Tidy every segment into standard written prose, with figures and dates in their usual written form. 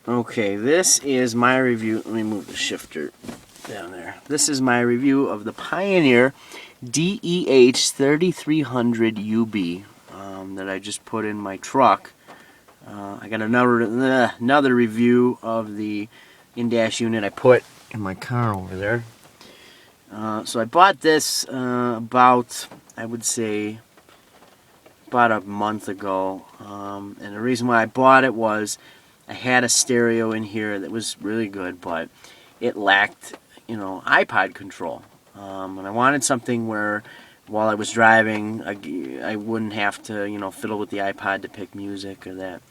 Okay, this is my review. Let me move the shifter down there. This is my review of the Pioneer DEH-3300ub that I just put in my truck. I got another review of the in-dash unit I put in my car over there. So I bought this about, I would say, about a month ago. And the reason why I bought it was I had a stereo in here that was really good, but it lacked, iPod control. And I wanted something where while I was driving, I wouldn't have to, fiddle with the iPod to pick music or that.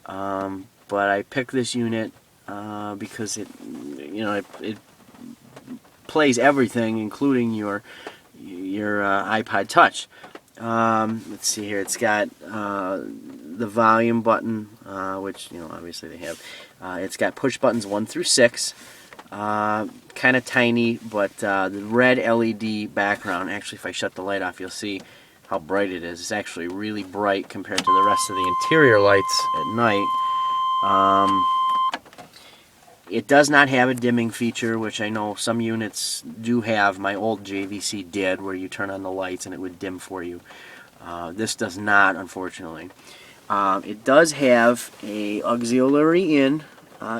But I picked this unit because it plays everything, including your iPod Touch. Let's see here. It's got the volume button, which obviously they have. It's got push buttons 1 through 6. Kind of tiny, but the red LED background. Actually, if I shut the light off, you'll see how bright it is. It's actually really bright compared to the rest of the interior lights at night. It does not have a dimming feature, which I know some units do have. My old JVC did, where you turn on the lights and it would dim for you. This does not, unfortunately. It does have a auxiliary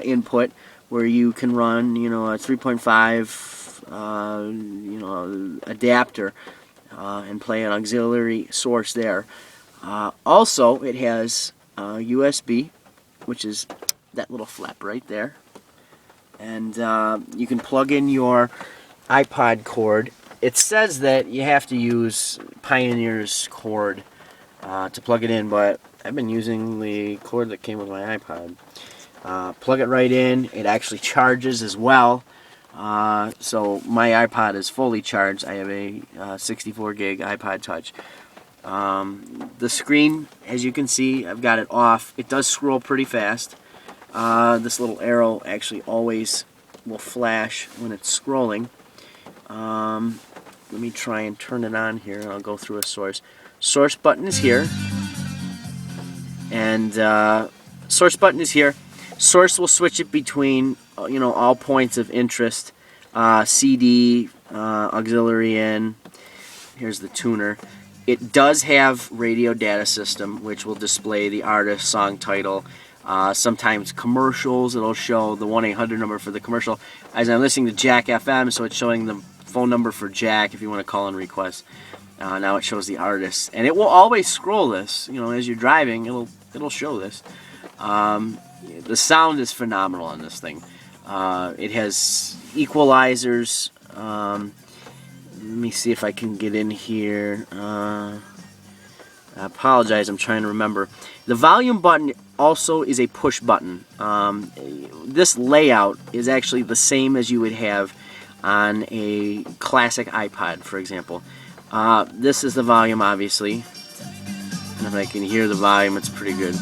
input where you can run, a 3.5, adapter and play an auxiliary source there. Also, it has USB, which is that little flap right there. And you can plug in your iPod cord. It says that you have to use Pioneer's cord to plug it in, but I've been using the cord that came with my iPod. Plug it right in. It actually charges as well. So my iPod is fully charged. I have a 64 gig iPod Touch. The screen, as you can see, I've got it off. It does scroll pretty fast. This little arrow actually always will flash when it's scrolling. Let me try and turn it on here, and I'll go through a source. Source button is here, and source button is here. Source will switch it between all points of interest. CD, auxiliary in. Here's the tuner. It does have radio data system, which will display the artist, song title. Sometimes commercials, it'll show the 1-800 number for the commercial. As I'm listening to Jack FM, so it's showing the phone number for Jack if you want to call and request. Now it shows the artist, and it will always scroll this. As you're driving, it'll show this. The sound is phenomenal on this thing. It has equalizers. Let me see if I can get in here. I apologize, I'm trying to remember. The volume button also is a push button. This layout is actually the same as you would have on a classic iPod, for example. This is the volume, obviously. And if I can hear the volume, it's pretty good.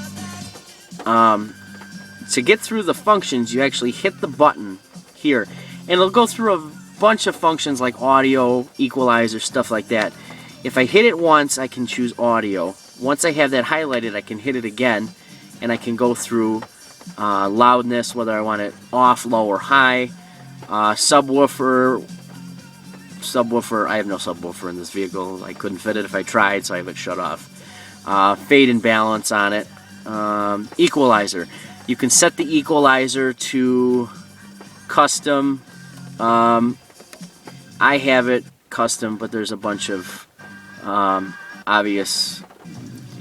To get through the functions, you actually hit the button here, and it'll go through a bunch of functions like audio, equalizer, stuff like that. If I hit it once, I can choose audio. Once I have that highlighted, I can hit it again, and I can go through loudness, whether I want it off, low, or high. Subwoofer. I have no subwoofer in this vehicle. I couldn't fit it if I tried, so I have it shut off. Fade and balance on it. Equalizer. You can set the equalizer to custom. I have it custom, but there's a bunch of obvious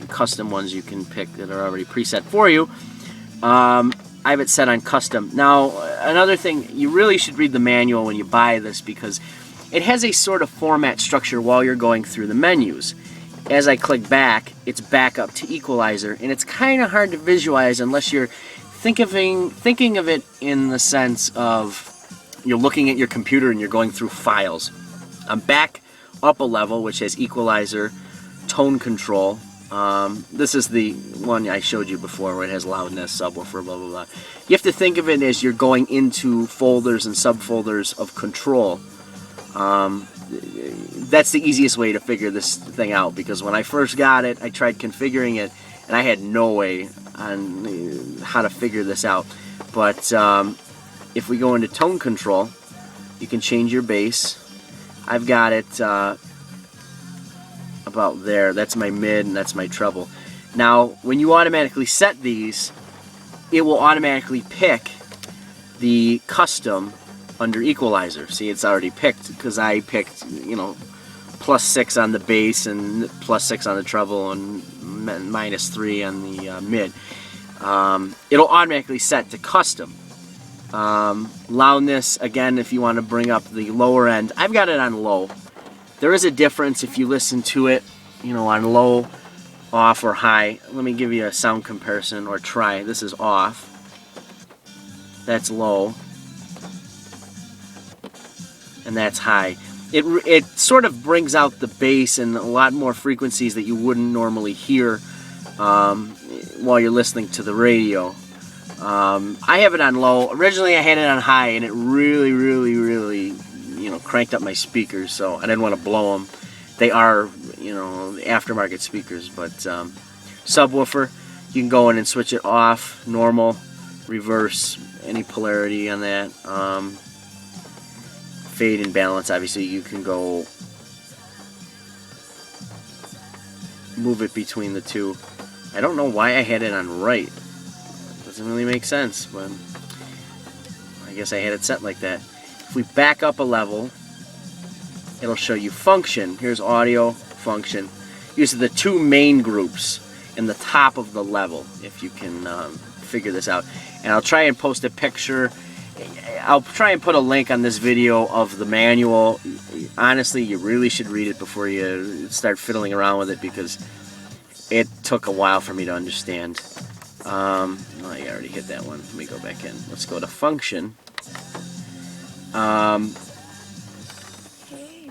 custom ones you can pick that are already preset for you. I have it set on custom. Now, another thing, you really should read the manual when you buy this, because it has a sort of format structure while you're going through the menus. As I click back, it's back up to equalizer, and it's kind of hard to visualize unless you're thinking of it in the sense of you're looking at your computer and you're going through files. I'm back up a level, which has equalizer, tone control. This is the one I showed you before, where it has loudness, subwoofer, blah, blah, blah. You have to think of it as you're going into folders and subfolders of control. That's the easiest way to figure this thing out, because when I first got it, I tried configuring it, and I had no way on how to figure this out. But if we go into tone control, you can change your bass. I've got it about there. That's my mid and that's my treble. Now, when you automatically set these, it will automatically pick the custom under equalizer. See, it's already picked because I picked, you know, +6 on the bass and +6 on the treble and -3 on the mid. It'll automatically set to custom. Loudness, again, if you want to bring up the lower end, I've got it on low. There is a difference if you listen to it, you know, on low, off, or high. Let me give you a sound comparison, or try. This is off. That's low. And that's high. It sort of brings out the bass and a lot more frequencies that you wouldn't normally hear while you're listening to the radio. I have it on low. Originally I had it on high, and it really, you know, cranked up my speakers, so I didn't want to blow them. They are, you know, aftermarket speakers, but subwoofer, you can go in and switch it off, normal, reverse, any polarity on that. Fade and balance, obviously you can go move it between the two. I don't know why I had it on right. Doesn't really make sense, but I guess I had it set like that. If we back up a level, it'll show you function. Here's audio, function. These are the two main groups in the top of the level, if you can figure this out. And I'll try and post a picture. I'll try and put a link on this video of the manual. Honestly, you really should read it before you start fiddling around with it, because it took a while for me to understand. Oh, I already hit that one. Let me go back in. Let's go to function.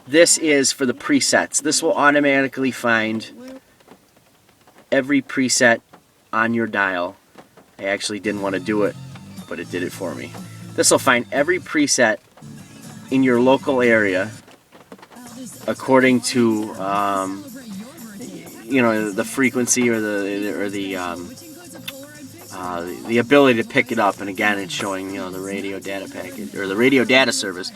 This is for the presets. This will automatically find every preset on your dial. I actually didn't want to do it, but it did it for me. This will find every preset in your local area according to you know, the frequency or the ability to pick it up. And again, it's showing, you know, the radio data package or the radio data service.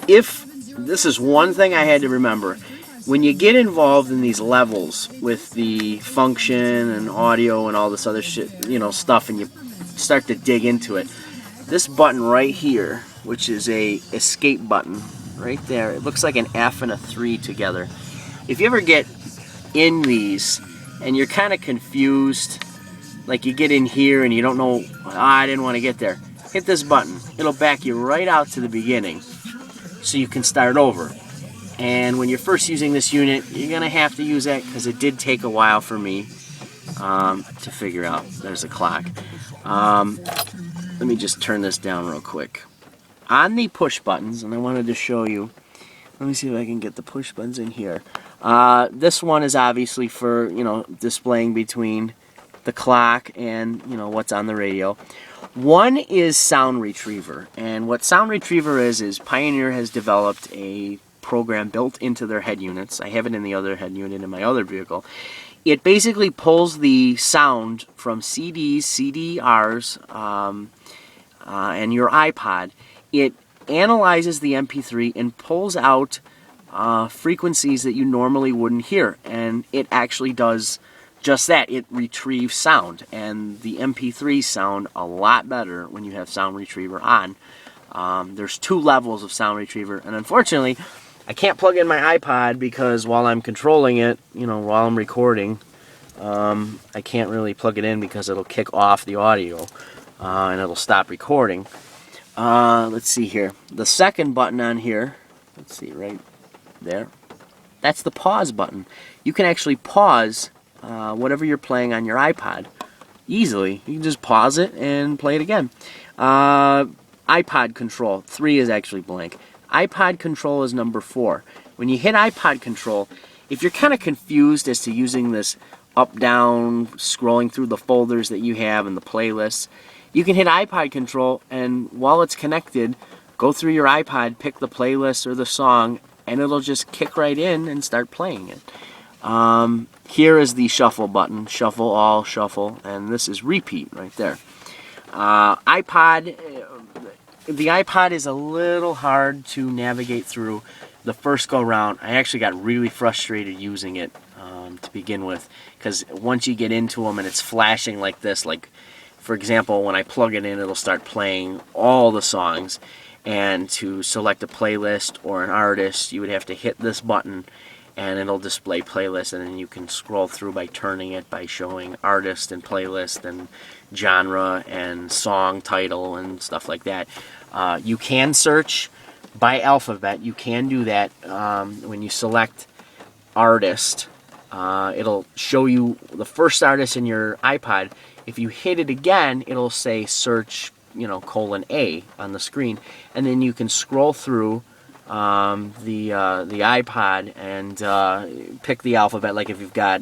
If this is one thing I had to remember, when you get involved in these levels with the function and audio and all this other shit, you know, stuff, and you start to dig into it, this button right here, which is a escape button right there, it looks like an F and a 3 together. If you ever get in these and you're kind of confused, like you get in here and you don't know, I didn't want to get there, hit this button. It'll back you right out to the beginning so you can start over. And when you're first using this unit, you're going to have to use that, because it did take a while for me to figure out. There's a clock. Let me just turn this down real quick. On the push buttons, and I wanted to show you, let me see if I can get the push buttons in here. This one is obviously for, you know, displaying between the clock and, you know, what's on the radio. One is sound retriever, and what sound retriever is Pioneer has developed a program built into their head units. I have it in the other head unit in my other vehicle. It basically pulls the sound from CDs, CDRs, and your iPod. It analyzes the MP3 and pulls out frequencies that you normally wouldn't hear, and it actually does just that. It retrieves sound, and the MP3s sound a lot better when you have sound retriever on. There's 2 levels of sound retriever, and unfortunately I can't plug in my iPod, because while I'm controlling it, you know, while I'm recording, I can't really plug it in because it'll kick off the audio and it'll stop recording. Let's see here. The second button on here, let's see, right there, that's the pause button. You can actually pause whatever you're playing on your iPod easily. You can just pause it and play it again. iPod control, 3 is actually blank. iPod control is number 4. When you hit iPod control, if you're kind of confused as to using this up-down, scrolling through the folders that you have and the playlists, you can hit iPod control, and while it's connected, go through your iPod, pick the playlist or the song, and it'll just kick right in and start playing it. Here is the shuffle button, shuffle all, shuffle, and this is repeat right there. iPod, the iPod is a little hard to navigate through the first go round. I actually got really frustrated using it to begin with, because once you get into them and it's flashing like this, like for example, when I plug it in, it'll start playing all the songs, and to select a playlist or an artist, you would have to hit this button and it'll display playlist, and then you can scroll through by turning it, by showing artist and playlist and genre and song title and stuff like that. You can search by alphabet. You can do that when you select artist. It'll show you the first artist in your iPod. If you hit it again, it'll say search, :A on the screen, and then you can scroll through the iPod and pick the alphabet. Like if you've got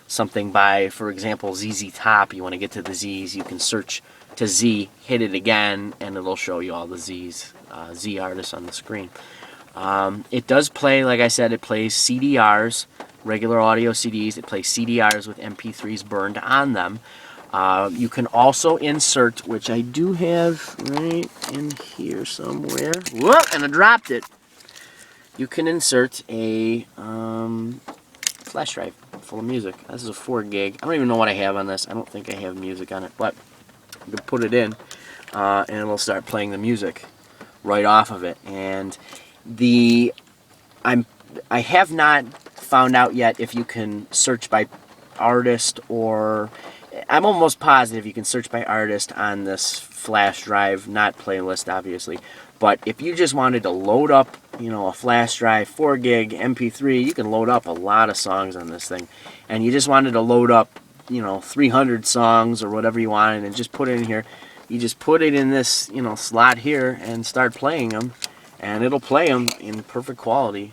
something by, for example, ZZ Top, you want to get to the Z's, you can search to Z, hit it again, and it'll show you all the Z artists on the screen. It does play, like I said, it plays CDRs, regular audio CDs. It plays CDRs with MP3s burned on them. You can also insert, which I do have right in here somewhere. Whoa, and I dropped it. You can insert a flash drive full of music. This is a 4 gig. I don't even know what I have on this. I don't think I have music on it, but you can put it in, and it'll start playing the music right off of it. And I have not found out yet if you can search by artist, or I'm almost positive you can search by artist on this flash drive, not playlist obviously. But if you just wanted to load up, a flash drive, 4 gig MP3, you can load up a lot of songs on this thing. And you just wanted to load up, 300 songs or whatever you wanted, and just put it in here. You just put it in this, slot here and start playing them, and it'll play them in perfect quality.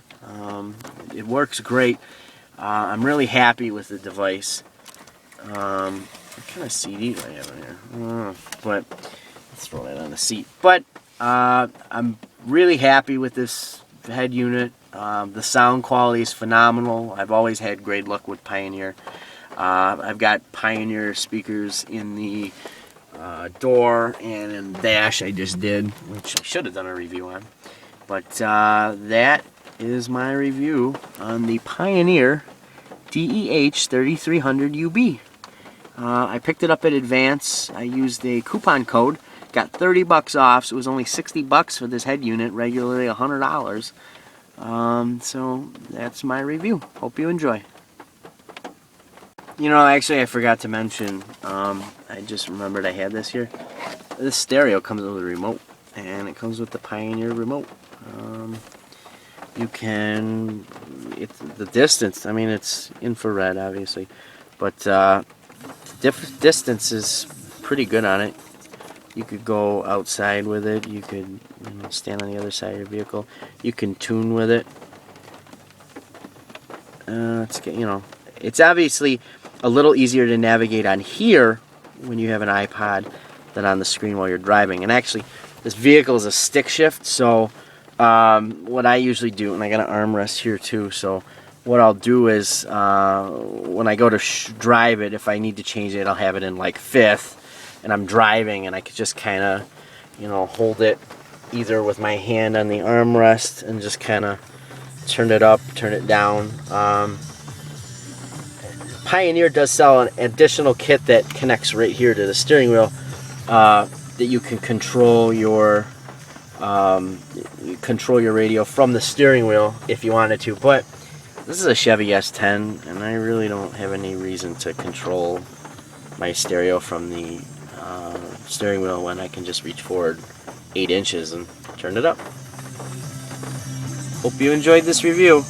It works great. I'm really happy with the device. What kind of CD do I have in here? But let's throw that on the seat. But I'm really happy with this head unit. The sound quality is phenomenal. I've always had great luck with Pioneer. I've got Pioneer speakers in the door and in the dash I just did, which I should have done a review on. But that is my review on the Pioneer DEH-3300ub. I picked it up at Advance. I used a coupon code, got 30 bucks off, so it was only 60 bucks for this head unit, regularly $100. So that's my review. Hope you enjoy. Actually I forgot to mention, I just remembered I had this here. This stereo comes with a remote, and it comes with the Pioneer remote. You can, the distance, it's infrared obviously, but distance is pretty good on it. You could go outside with it, you could stand on the other side of your vehicle, you can tune with it. It's obviously a little easier to navigate on here when you have an iPod than on the screen while you're driving. And actually, this vehicle is a stick shift, so what I usually do, and I got an armrest here too, so what I'll do is when I go to drive it, if I need to change it, I'll have it in like 5th, and I'm driving, and I could just kind of, hold it either with my hand on the armrest and just kind of turn it up, turn it down. Pioneer does sell an additional kit that connects right here to the steering wheel, that you can control your radio from the steering wheel if you wanted to. But this is a Chevy S10, and I really don't have any reason to control my stereo from the steering wheel when I can just reach forward 8 inches and turn it up. Hope you enjoyed this review.